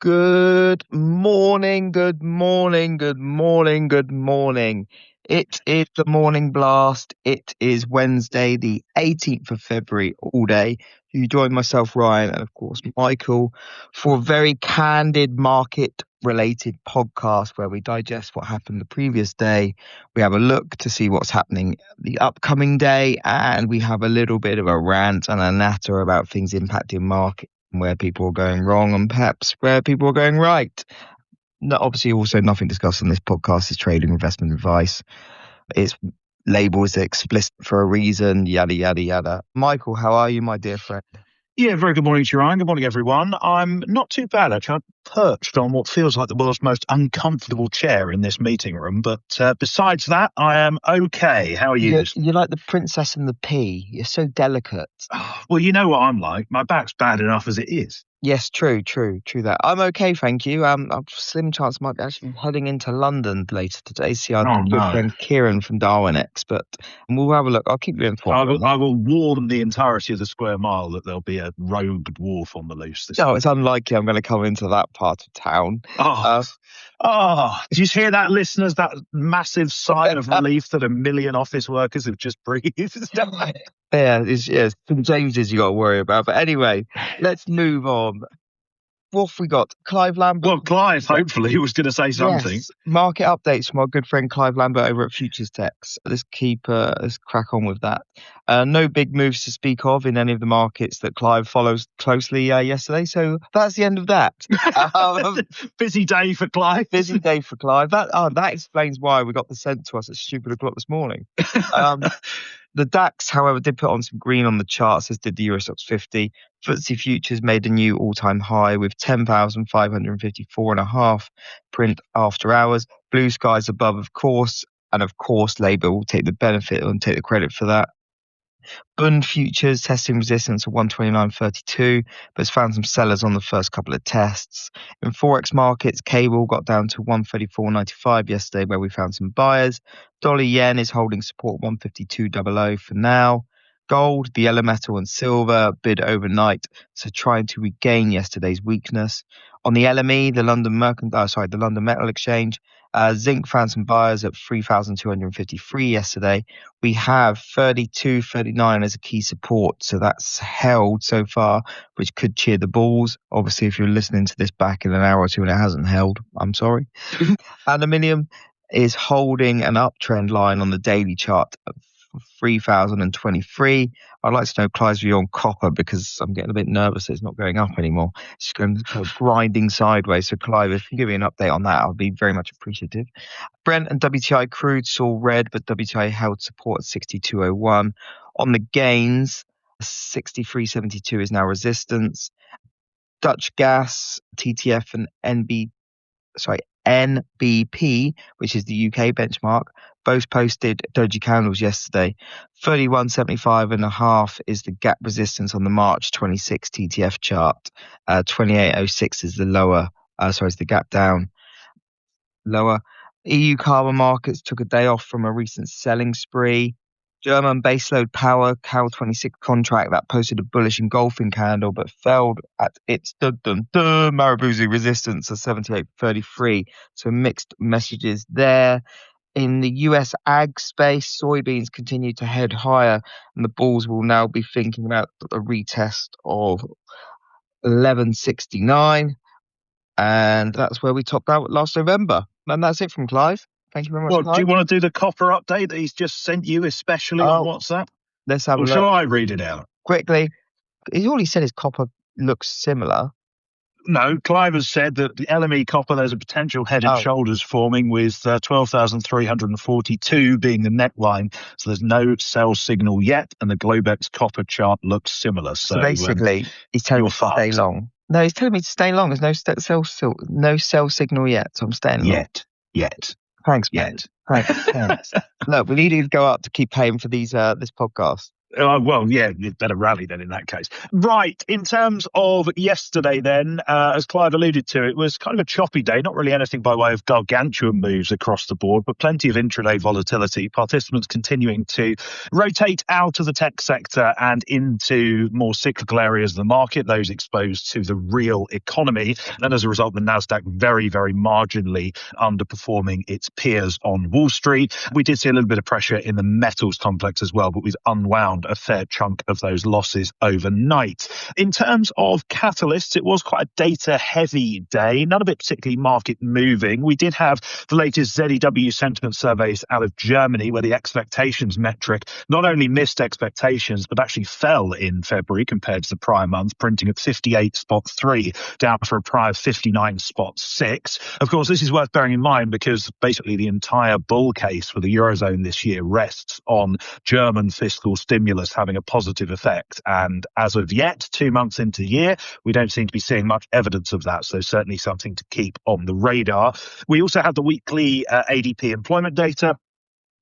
Good morning, good morning, good morning, good morning. It is the morning blast. It is Wednesday, the 18th of February, all day. You join myself, Ryan, and of course, Michael, for a very candid market-related podcast where we digest what happened the previous day. We have a look to see what's happening the upcoming day, and we have a little bit of a rant and a natter about things impacting market, where people are going wrong and perhaps where people are going right. No, obviously, also nothing discussed on this podcast is trading investment advice. It's labeled as explicit for a reason, yada, yada, yada. Michael, how are you, my dear friend? Yeah, very good morning to you, Ryan. Good morning, everyone. I'm not too bad, actually. I'm perched on what feels like the world's most uncomfortable chair in this meeting room. But besides that, I am okay. How are you? You're like the princess and the pea. You're so delicate. Well, you know what I'm like. My back's bad enough as it is. Yes, true that. I'm okay, thank you. I've slim chance I might be actually heading into London later today. See our good friend Kieran from Darwin X, but we'll have a look. I'll keep you informed. I will warn the entirety of the square mile that there'll be a rogue dwarf on the loose. It's unlikely I'm going to come into that part of town. Did you hear that, listeners? That massive sigh of relief that a million office workers have just breathed. Yeah, it's some changes you got to worry about. But anyway, let's move on. What have we got? Clive Lambert. Well, Clive, hopefully, was going to say something. Yes. Market updates from our good friend Clive Lambert over at Futures Techs. Let's crack on with that. No big moves to speak of in any of the markets that Clive follows closely yesterday. So that's the end of that. Busy day for Clive. Busy day for Clive. That explains why we got the sent to us at stupid o'clock this morning. The DAX, however, did put on some green on the charts, as did the Eurostoxx 50. FTSE Futures made a new all-time high with 10,554.5 print after hours. Blue skies above, of course, and of course Labour will take the benefit and take the credit for that. Bund futures testing resistance of 129.32, but has found some sellers on the first couple of tests. In Forex markets, cable got down to 134.95 yesterday, where we found some buyers. Dollar yen is holding support 152.00 for now. Gold, the yellow metal, and silver bid overnight, so trying to regain yesterday's weakness. On the LME, the London Metal Exchange, zinc found some buyers at 3,253 yesterday. We have 32.39 as a key support, so that's held so far, which could cheer the bulls. Obviously, if you're listening to this back in an hour or two and it hasn't held, I'm sorry. Aluminium is holding an uptrend line on the daily chart of 3,023. I'd like to know Clive's view on copper, because I'm getting a bit nervous it's not going up anymore. It's going grinding sideways. So Clive, if you give me an update on that, I'll be very much appreciative. Brent and WTI crude saw red, but WTI held support at 62.01. On the gains, 63.72 is now resistance. Dutch gas, TTF and NBP, which is the UK benchmark, both posted doji candles yesterday. 31.75.5 is the gap resistance on the March 26 TTF chart. 28.06 is the is the gap down. Lower. EU carbon markets took a day off from a recent selling spree. German baseload power Cal 26 contract that posted a bullish engulfing candle but failed at its Marabouzi resistance of 78.33. So mixed messages there. In the US ag space, soybeans continue to head higher, and the bulls will now be thinking about a retest of 11.69. And that's where we topped out last November. And that's it from Clive. Thank you very much. Well, do you want to do the copper update that he's just sent you, especially on WhatsApp? Let's have a look. Shall I read it out? Quickly. All he said is copper looks similar. No, Clive has said that the LME copper, there's a potential head and shoulders forming with 12,342 being the neckline. So there's no sell signal yet, and the Globex copper chart looks similar. So basically, he's telling me to stay long. No, he's telling me to stay long. There's no sell signal yet, so I'm staying long. Yet. Thanks, man. Thanks. Look, we need to go up to keep paying for this podcast. Well, yeah, you'd better rally then in that case. Right, in terms of yesterday then, as Clive alluded to, it was kind of a choppy day, not really anything by way of gargantuan moves across the board, but plenty of intraday volatility, participants continuing to rotate out of the tech sector and into more cyclical areas of the market, those exposed to the real economy. And as a result, the Nasdaq very, very marginally underperforming its peers on Wall Street. We did see a little bit of pressure in the metals complex as well, but we've unwound a fair chunk of those losses overnight. In terms of catalysts, it was quite a data-heavy day, none of it particularly market-moving. We did have the latest ZEW sentiment surveys out of Germany, where the expectations metric not only missed expectations, but actually fell in February compared to the prior month, printing at 58.3, down for a prior 59.6. Of course, this is worth bearing in mind because basically the entire bull case for the Eurozone this year rests on German fiscal stimulus having a positive effect. And as of yet, 2 months into the year, we don't seem to be seeing much evidence of that. So certainly something to keep on the radar. We also had the weekly ADP employment data.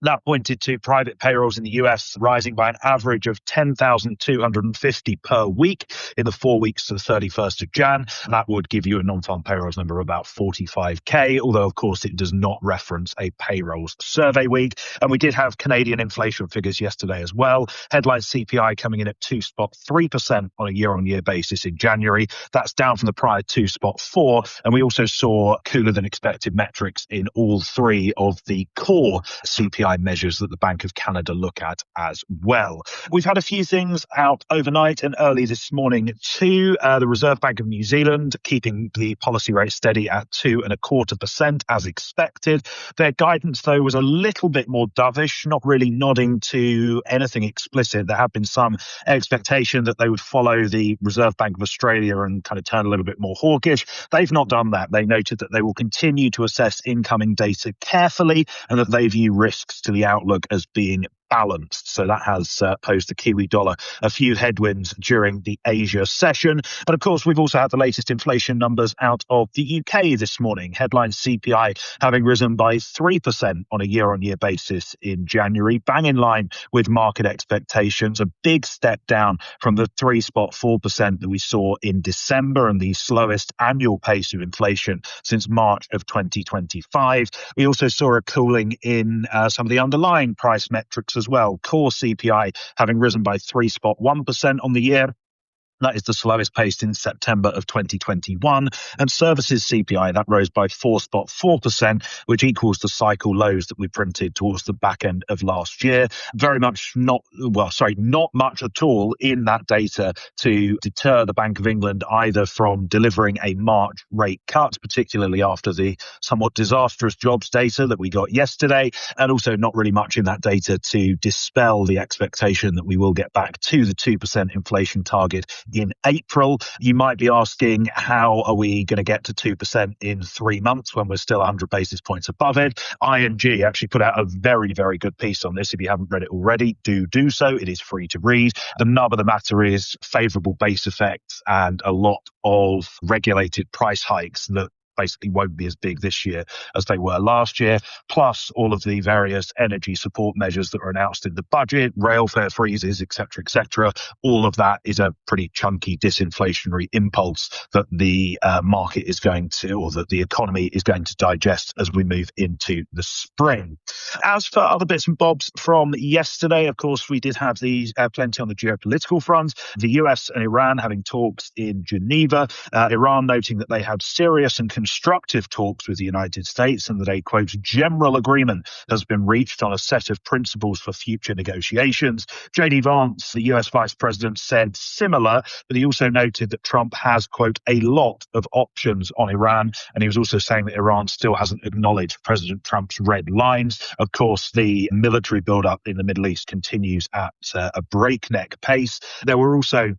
That pointed to private payrolls in the US rising by an average of 10,250 per week in the 4 weeks to the 31st of Jan. That would give you a non-farm payrolls number of about 45k, although of course it does not reference a payrolls survey week. And we did have Canadian inflation figures yesterday as well. Headline CPI coming in at 2.3% on a year-on-year basis in January. That's down from the prior 2.4%. And we also saw cooler than expected metrics in all three of the core CPI measures that the Bank of Canada look at as well. We've had a few things out overnight and early this morning too. The Reserve Bank of New Zealand keeping the policy rate steady at 2.25% as expected. Their guidance, though, was a little bit more dovish, not really nodding to anything explicit. There have been some expectation that they would follow the Reserve Bank of Australia and kind of turn a little bit more hawkish. They've not done that. They noted that they will continue to assess incoming data carefully and that they view risks to the outlook as being balanced. So that has posed the Kiwi dollar a few headwinds during the Asia session. But of course, we've also had the latest inflation numbers out of the UK this morning. Headline CPI having risen by 3% on a year-on-year basis in January, bang in line with market expectations. A big step down from the 3.4% that we saw in December and the slowest annual pace of inflation since March of 2025. We also saw a cooling in some of the underlying price metrics as well. Core CPI having risen by 3.1% on the year. That is the slowest pace in September of 2021. And services CPI, that rose by 4.4%, which equals the cycle lows that we printed towards the back end of last year. Very much not much at all in that data to deter the Bank of England either from delivering a March rate cut, particularly after the somewhat disastrous jobs data that we got yesterday, and also not really much in that data to dispel the expectation that we will get back to the 2% inflation target in April. You might be asking, how are we going to get to 2% in 3 months when we're still 100 basis points above it? ING actually put out a very, very good piece on this. If you haven't read it already, do so. It is free to read. The nub of the matter is favourable base effects and a lot of regulated price hikes that basically won't be as big this year as they were last year, plus all of the various energy support measures that were announced in the budget, rail fare freezes, etc. All of that is a pretty chunky disinflationary impulse that the market is going to, or that the economy is going to digest as we move into the spring. As for other bits and bobs from yesterday, of course, we did have these plenty on the geopolitical front. The US and Iran having talks in Geneva, Iran noting that they had serious and constructive talks with the United States and that a, quote, general agreement has been reached on a set of principles for future negotiations. J.D. Vance, the US Vice President, said similar, but he also noted that Trump has, quote, a lot of options on Iran. And he was also saying that Iran still hasn't acknowledged President Trump's red lines. Of course, the military buildup in the Middle East continues at a breakneck pace. There were also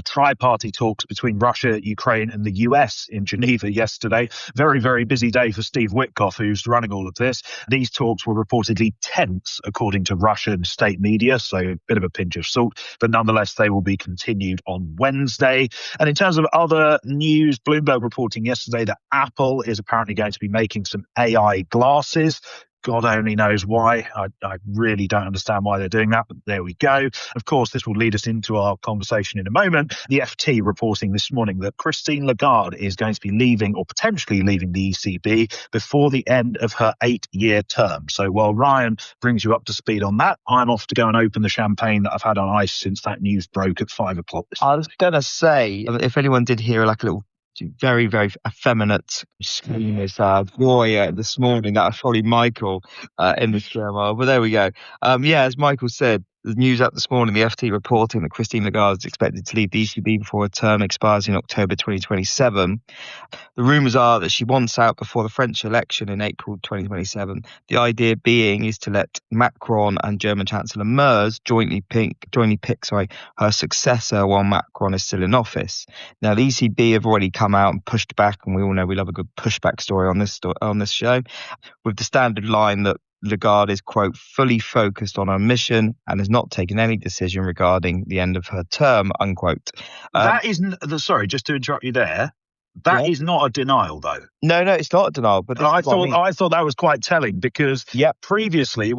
tri-party talks between Russia, Ukraine and the US in Geneva yesterday. Very, very busy day for Steve Witkoff, who's running all of this. These talks were reportedly tense, according to Russian state media, so a bit of a pinch of salt, but nonetheless, they will be continued on Wednesday. And in terms of other news, Bloomberg reporting yesterday that Apple is apparently going to be making some AI glasses. God only knows why. I really don't understand why they're doing that, but there we go. Of course, this will lead us into our conversation in a moment. The FT reporting this morning that Christine Lagarde is going to be leaving, or potentially leaving, the ECB before the end of her 8-year term. So while Ryan brings you up to speed on that, I'm off to go and open the champagne that I've had on ice since that news broke at 5 o'clock. I was going to say, if anyone did hear like a little very, very effeminate scream as boy this morning, that was probably Michael in the show. But there we go. As Michael said, the news out this morning, the FT reporting that Christine Lagarde is expected to leave the ECB before her term expires in October 2027. The rumours are that she wants out before the French election in April 2027. The idea being is to let Macron and German Chancellor Merz jointly pick her successor while Macron is still in office. Now, the ECB have already come out and pushed back, and we all know we love a good pushback story on this show, with the standard line that Lagarde is, quote, fully focused on her mission and has not taken any decision regarding the end of her term, unquote. That isn't, sorry, just to interrupt you there. That is not a denial, though. No, it's not a denial. But I thought that was quite telling because previously,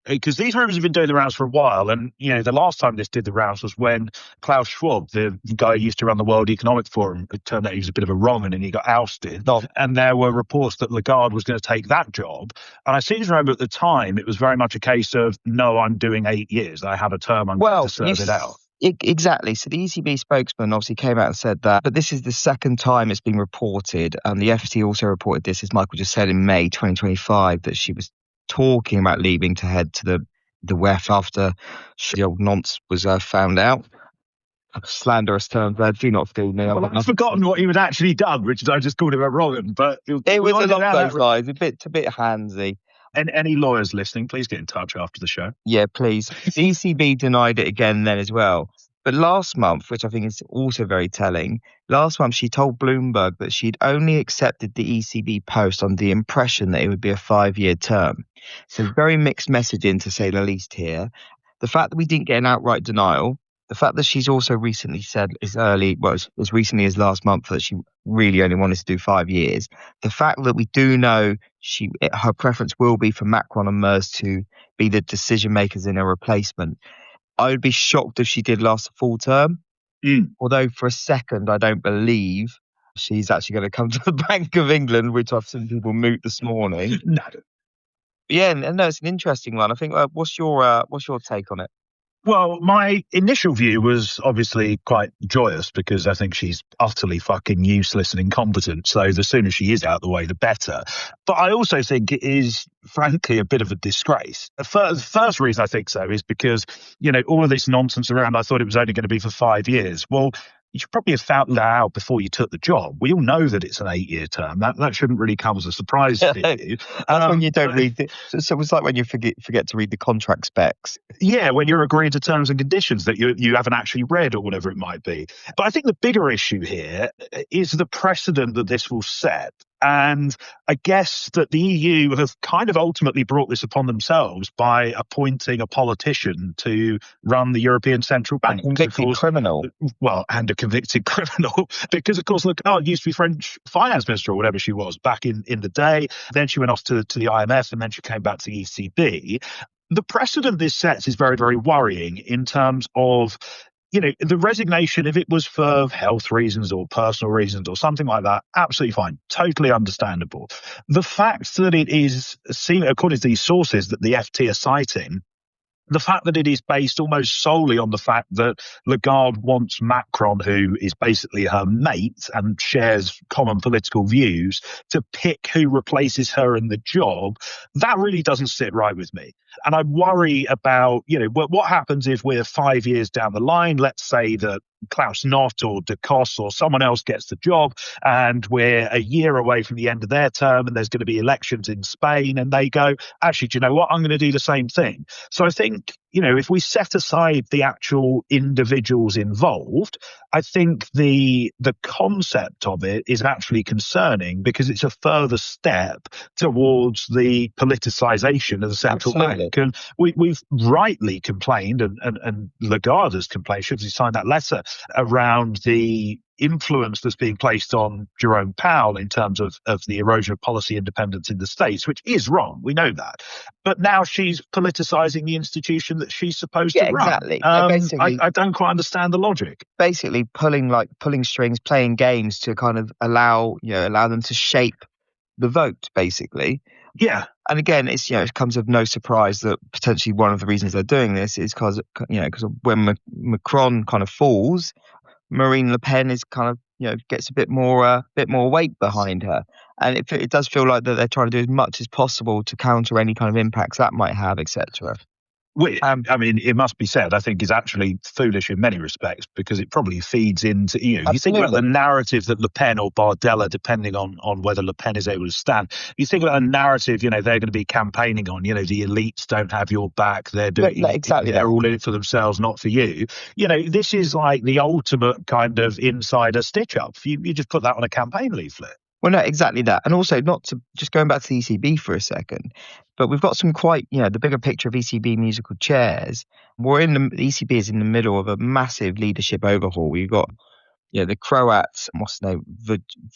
because these rumours have been doing the rounds for a while, and the last time this did the rounds was when Klaus Schwab, the guy who used to run the World Economic Forum, it turned out he was a bit of a wrong'un and he got ousted. And there were reports that Lagarde was going to take that job. And I seem to remember at the time it was very much a case of, no, I'm doing 8 years. I have a term. I'm going to serve it out. Exactly. So the ECB spokesman obviously came out and said that, but this is the second time it's been reported. And the FT also reported this, as Michael just said, in May 2025, that she was talking about leaving to head to the WEF after the old nonce was found out. Slanderous terms there. Do not fool me. Well, I've forgotten what he had actually done, which I just called him a wrong-'un, but it was along those lines, a bit handsy. And any lawyers listening, please get in touch after the show. Yeah, please. The ECB denied it again then as well. But last month, which I think is also very telling, last month she told Bloomberg that she'd only accepted the ECB post on the impression that it would be a 5-year term. So very mixed messaging, to say the least here. The fact that we didn't get an outright denial, the fact that she's also recently said as recently as last month that she really only wanted to do 5 years. The fact that we do know her preference will be for Macron and Merz to be the decision makers in her replacement. I would be shocked if she did last a full term. Although for a second, I don't believe she's actually going to come to the Bank of England, which I've seen people moot this morning. No. Yeah, no, it's an interesting one. I think. What's your take on it? Well, my initial view was obviously quite joyous because I think she's utterly fucking useless and incompetent. So the sooner she is out of the way, the better. But I also think it is, frankly, a bit of a disgrace. The first reason I think so is because, all of this nonsense around, I thought it was only going to be for 5 years. Well, you should probably have found that out before you took the job. We all know that it's an 8-year term. That shouldn't really come as a surprise to you. That's when you don't read it. So it's like when you forget to read the contract specs. Yeah, when you're agreeing to terms and conditions that you haven't actually read or whatever it might be. But I think the bigger issue here is the precedent that this will set. And I guess that the EU have kind of ultimately brought this upon themselves by appointing a politician to run the European Central Bank. A convicted criminal. Well, and a convicted criminal. Because, of course, Lagarde used to be French finance minister or whatever she was back in the day. Then she went off to the IMF and then she came back to the ECB. The precedent this sets is very, very worrying in terms of, the resignation, if it was for health reasons or personal reasons or something like that, absolutely fine. Totally understandable. The fact that it is seen, according to these sources that the FT are citing, the fact that it is based almost solely on the fact that Lagarde wants Macron, who is basically her mate and shares common political views, to pick who replaces her in the job, that really doesn't sit right with me. And I worry about, what happens if we're 5 years down the line, let's say that Klaus Knott or De Kos or someone else gets the job and we're a year away from the end of their term and there's going to be elections in Spain and they go, actually, do you know what? I'm going to do the same thing. So I think, if we set aside the actual individuals involved, I think the concept of it is actually concerning because it's a further step towards the politicization of the central bank. And we've rightly complained, and Lagarde has complained, should she sign that letter, around the influence that's being placed on Jerome Powell in terms of the erosion of policy independence in the States, which is wrong. We know that. But now she's politicizing the institution that she's supposed to run. Exactly. I don't quite understand the logic. Basically pulling strings, playing games to kind of allow them to shape the vote, basically. Yeah. And again, it comes of no surprise that potentially one of the reasons they're doing this is because when Macron kind of falls, Marine Le Pen is kind of gets a bit more weight behind her, and it does feel like that they're trying to do as much as possible to counter any kind of impacts that might have, etc. Which, I mean, it must be said, I think is actually foolish in many respects, because it probably feeds into, you think about the narrative that Le Pen or Bardella, depending on whether Le Pen is able to stand, you think about a narrative, they're going to be campaigning on, the elites don't have your back, they're doing, they're all in it for themselves, not for you. This is like the ultimate kind of insider stitch up. You just put that on a campaign leaflet. Well, no, exactly that. And also, not to just going back to the ECB for a second, but we've got some quite, the bigger picture of ECB musical chairs. The ECB is in the middle of a massive leadership overhaul. We've got, the Croats, what's his name,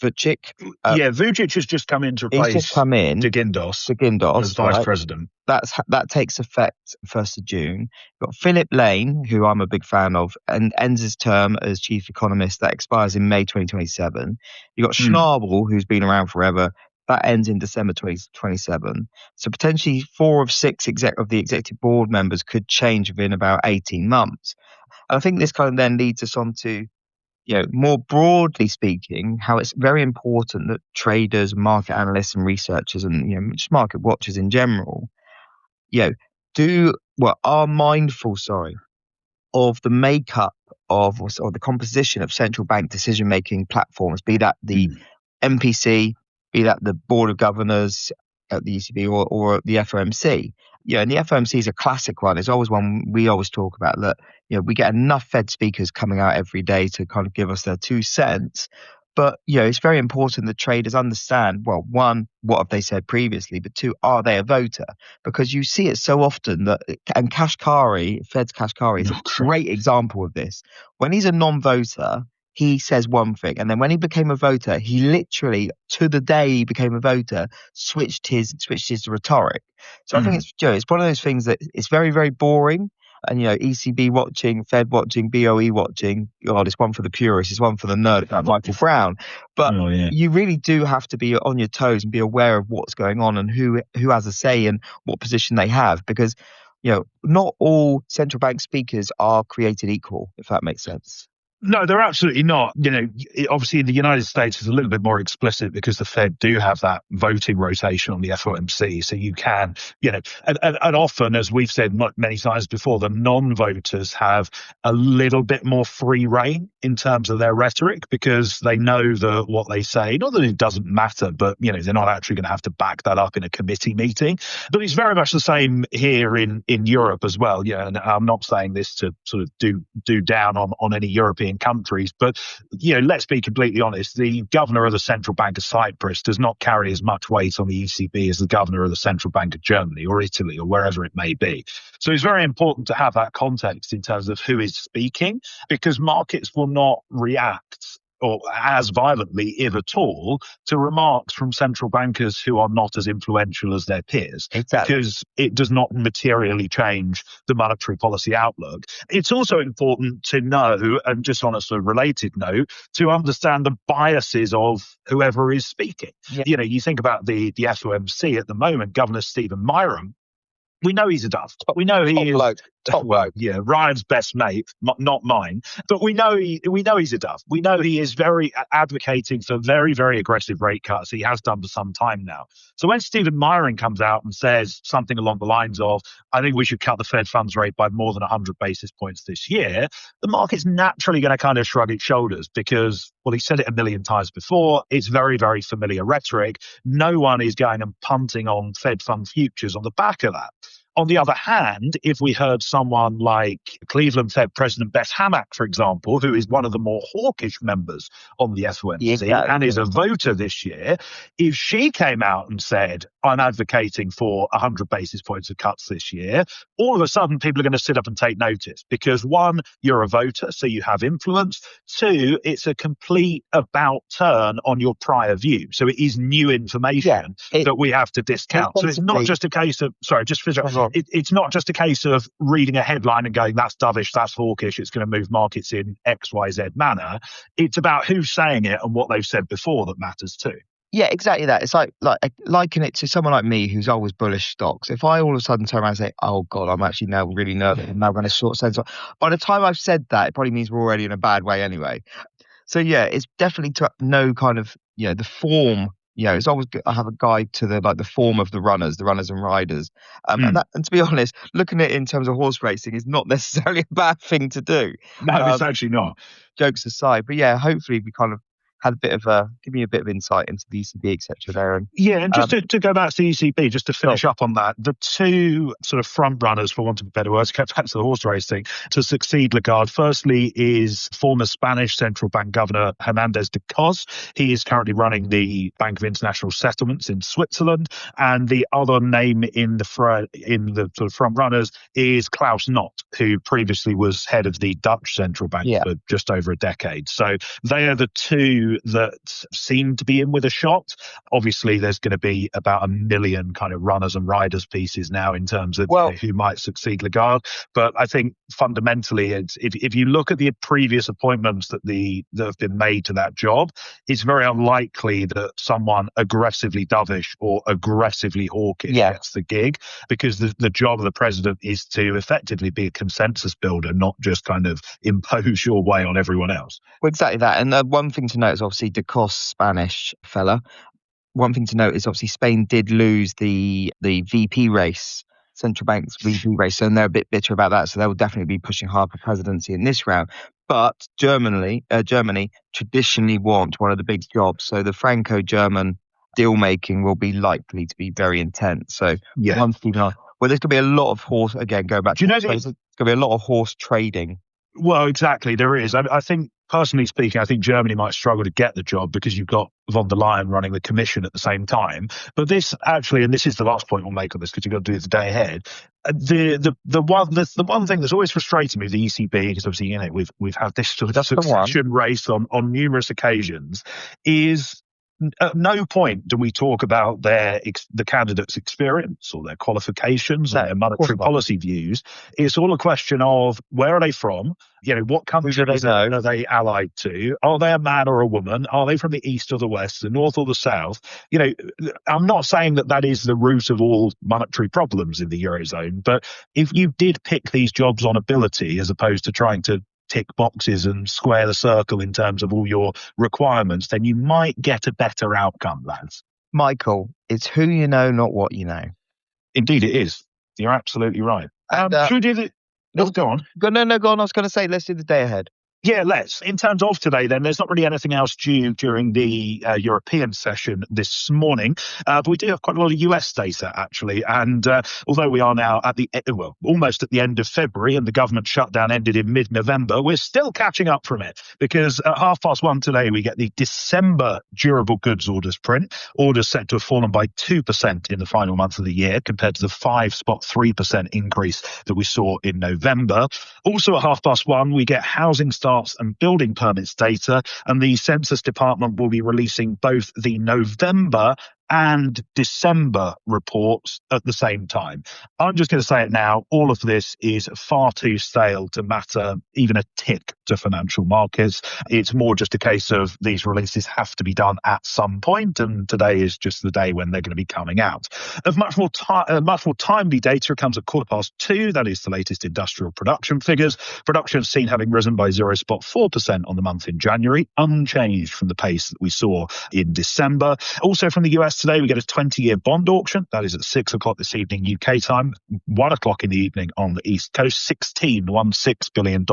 Vucic. Vucic has just come in to replace De Guindos as vice president. That takes effect 1st of June. We've got Philip Lane, who I'm a big fan of, and ends his term as chief economist. That expires in May 2027. You've got Schnabel, who's been around forever. That ends in December 2027. So potentially 4 of 6 of the executive board members could change within about 18 months. And I think this kind of then leads us on to, more broadly speaking, how it's very important that traders, market analysts and researchers and, just market watchers in general, are mindful, of the makeup of or the composition of central bank decision-making platforms, be that the MPC, be that the Board of Governors at the ECB or the FOMC. And the FOMC is a classic one. It's always one we always talk about, that, we get enough Fed speakers coming out every day to kind of give us their 2 cents. But, it's very important that traders understand, well, one, what have they said previously? But 2, are they a voter? Because you see it so often and Kashkari, Fed's Kashkari is a great example of this. When he's a non-voter, he says one thing, and then when he became a voter, he literally, to the day he became a voter, switched his rhetoric. So I think it's one of those things that it's very, very boring. And, ECB watching, Fed watching, BOE watching. God, it's one for the purists, it's one for the nerd like Michael Brown. But you really do have to be on your toes and be aware of what's going on and who has a say and what position they have. Because, not all central bank speakers are created equal, if that makes sense. No, they're absolutely not. Obviously in the United States it's a little bit more explicit because the Fed do have that voting rotation on the FOMC. So you can, and often, as we've said many times before, the non-voters have a little bit more free rein in terms of their rhetoric, because they know that what they say, not that it doesn't matter, but, they're not actually going to have to back that up in a committee meeting. But it's very much the same here in Europe as well. And I'm not saying this to sort of do down on any European countries, but let's be completely honest, the governor of the central bank of Cyprus does not carry as much weight on the ECB as the governor of the central bank of Germany or Italy or wherever it may be. So it's very important to have that context in terms of who is speaking, because markets will not react or as violently, if at all, to remarks from central bankers who are not as influential as their peers. Exactly. Because it does not materially change the monetary policy outlook. It's also important to know, and just on a sort of related note, to understand the biases of whoever is speaking. Yeah. You think about the FOMC at the moment, Governor Stephen Miron. We know he's a duff, but we know he is top bloke. Yeah, Ryan's best mate, not mine. But we know he's a duff. We know he is very advocating for very, very aggressive rate cuts. He has done for some time now. So when Stephen Miron comes out and says something along the lines of, I think we should cut the Fed funds rate by more than 100 basis points this year, the market's naturally going to kind of shrug its shoulders because, well, he said it a million times before. It's very, very familiar rhetoric. No one is going and punting on Fed fund futures on the back of that. On the other hand, if we heard someone like Cleveland Fed President Beth Hammack, for example, who is one of the more hawkish members on the FOMC and is a voter this year, if she came out and said, I'm advocating for 100 basis points of cuts this year, all of a sudden people are going to sit up and take notice because, one, you're a voter, so you have influence. Two, it's a complete about turn on your prior view. So it is new information that we have to discount. So it's not just a case of, it's not just a case of reading a headline and going, that's dovish, that's hawkish, it's going to move markets in X, Y, Z manner. It's about who's saying it and what they've said before that matters too. Yeah, exactly that. It's like liken it to someone like me who's always bullish stocks. If I all of a sudden turn around and say, "Oh God, I'm actually now really nervous, I'm now going to short sense," by the time I've said that, it probably means we're already in a bad way anyway. So yeah, it's definitely to know kind of the form. It's always good. I have a guide to the form of the runners and riders. And to be honest, looking at it in terms of horse racing is not necessarily a bad thing to do. No, it's actually not. Jokes aside, but yeah, hopefully we kind of had give me a bit of insight into the ECB, etc. there. And just to go back to the ECB, just to finish up on that, the two sort of front runners, for want of a better word, to get back to the horse racing, to succeed Lagarde, firstly is former Spanish central bank governor Hernández de Cos. He is currently running the Bank of International Settlements in Switzerland, and the other name in the sort of front runners is Klaus Knot, who previously was head of the Dutch central bank for just over a decade. So they are the two that seem to be in with a shot. Obviously, there's going to be about 1 million kind of runners and riders pieces now in terms of who might succeed Lagarde. But I think fundamentally, if you look at the previous appointments that have been made to that job, it's very unlikely that someone aggressively dovish or aggressively hawkish gets the gig, because the job of the president is to effectively be a consensus builder, not just kind of impose your way on everyone else. Well, exactly that. And one thing to note is obviously De Cos, Spanish fella. One thing to note is obviously Spain did lose the VP race, central bank's VP race, and they're a bit bitter about that. So they will definitely be pushing hard for presidency in this round. But Germany traditionally want one of the big jobs. So the Franco-German deal making will be likely to be very intense. So one thing, there's going to be a lot of horse, again, going back to there's going to be a lot of horse trading. Well, exactly, there is. I think, personally speaking, I think Germany might struggle to get the job because you've got von der Leyen running the commission at the same time. But this actually, and this is the last point we'll make on this because you've got to do the day ahead. The one thing that's always frustrating me with the ECB, because obviously we've had this sort of succession race on numerous occasions, is at no point do we talk about the candidate's experience or their qualifications or their monetary policy views. It's all a question of where are they from? What countries are they allied to? Are they a man or a woman? Are they from the east or the west, the north or the south? I'm not saying that is the root of all monetary problems in the Eurozone, but if you did pick these jobs on ability as opposed to trying to tick boxes and square the circle in terms of all your requirements, then you might get a better outcome, lads. Michael, it's who you know, not what you know. Indeed it is. You're absolutely right. Should we do the... No, go on. Go on. I was going to say, let's do the day ahead. Yeah, let's. In terms of today, then, there's not really anything else due during the European session this morning, but we do have quite a lot of US data, actually. And although we are now almost at the end of February and the government shutdown ended in mid-November, we're still catching up from it, because at 1:30 today, we get the December durable goods orders print. Orders set to have fallen by 2% in the final month of the year compared to the 5.3% increase that we saw in November. Also at 1:30, we get housing starts and building permits data, and the Census Department will be releasing both the November and December reports at the same time. I'm just going to say it now. All of this is far too stale to matter even a tick to financial markets. It's more just a case of these releases have to be done at some point, and today is just the day when they're going to be coming out. Of much more timely data comes at 2:15. That is the latest industrial production figures. Production seen having risen by 0.4% on the month in January, unchanged from the pace that we saw in December. Also from the US today, we get a 20-year bond auction. That is at 6:00 this evening UK time, 1:00 in the evening on the East Coast. $16 billion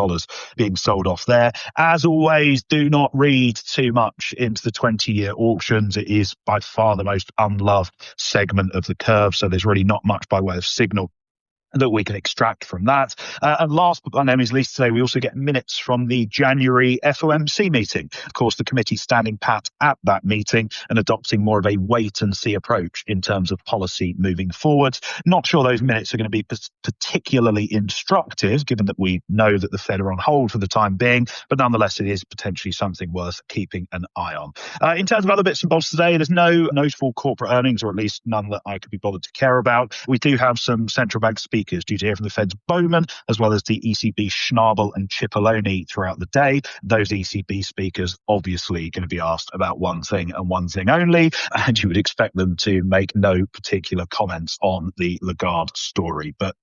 being sold off there. As always, do not read too much into the 20-year auctions. It is by far the most unloved segment of the curve, so there's really not much by way of signal that we can extract from that. And last but by no means least today, we also get minutes from the January FOMC meeting. Of course, the committee standing pat at that meeting and adopting more of a wait-and-see approach in terms of policy moving forward. Not sure those minutes are going to be particularly instructive, given that we know that the Fed are on hold for the time being, but nonetheless, it is potentially something worth keeping an eye on. In terms of other bits and bobs today, there's no notable corporate earnings, or at least none that I could be bothered to care about. We do have some central bank speakers due to hear from the Fed's Bowman, as well as the ECB Schnabel and Cipollone throughout the day. Those ECB speakers obviously going to be asked about one thing and one thing only, and you would expect them to make no particular comments on the Lagarde story. But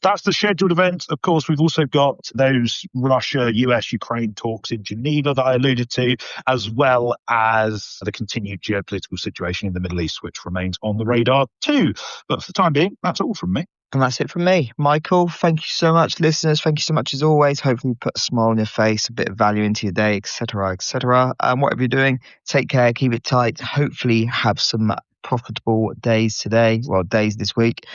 that's the scheduled event. Of course, we've also got those Russia, US, Ukraine talks in Geneva that I alluded to, as well as the continued geopolitical situation in the Middle East, which remains on the radar too. But for the time being, that's all from me. And that's it from me. Michael, thank you so much. Listeners, thank you so much as always. Hopefully we put a smile on your face, a bit of value into your day, etc., etc. Whatever you're doing, take care, keep it tight. Hopefully have some profitable days today, well, days this week.